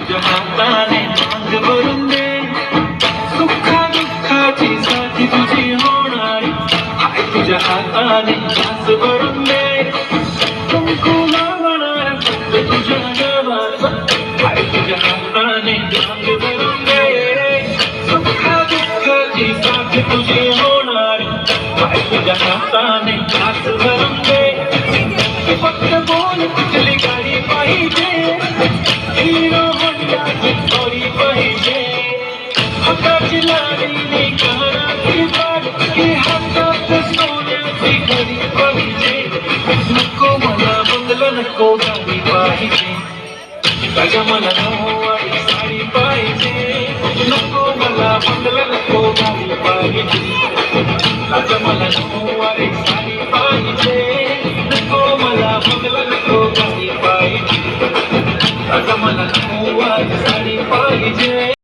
तुझ्या हाताने मांग भरून दे, सुखा दुःखाची साथी तुझी होणारी. हाय तुझ्या हाताने घास भरून दे, कुंकू लावणार फक्त तुझ्या नावाचा. हाय तुझ्या हाताने मांग भरून दे, सुखा दुःखाची साथी तुझी होणारी. हाय तुझ्या हाताने घास भरून दे. फक्त बोल कुठली गाडी पाहिजे, हिरो होंडाची थोडी पाहिजे. हाताची लाडीने कानाची बाड, की हातात सोन्याची घडी पाहिजे. नको मला बंगला, नको गाडी पाहिजे. राजा मला नऊवारी साडी पाहिजे. नको मला बंगला, नको गाडी पाहिजे. राजा मला नऊवारी साडी पाहिजे. नको मला बंगला, नको गाडी पाहिजे. राजा मला नऊवारी साडी पाहिजे.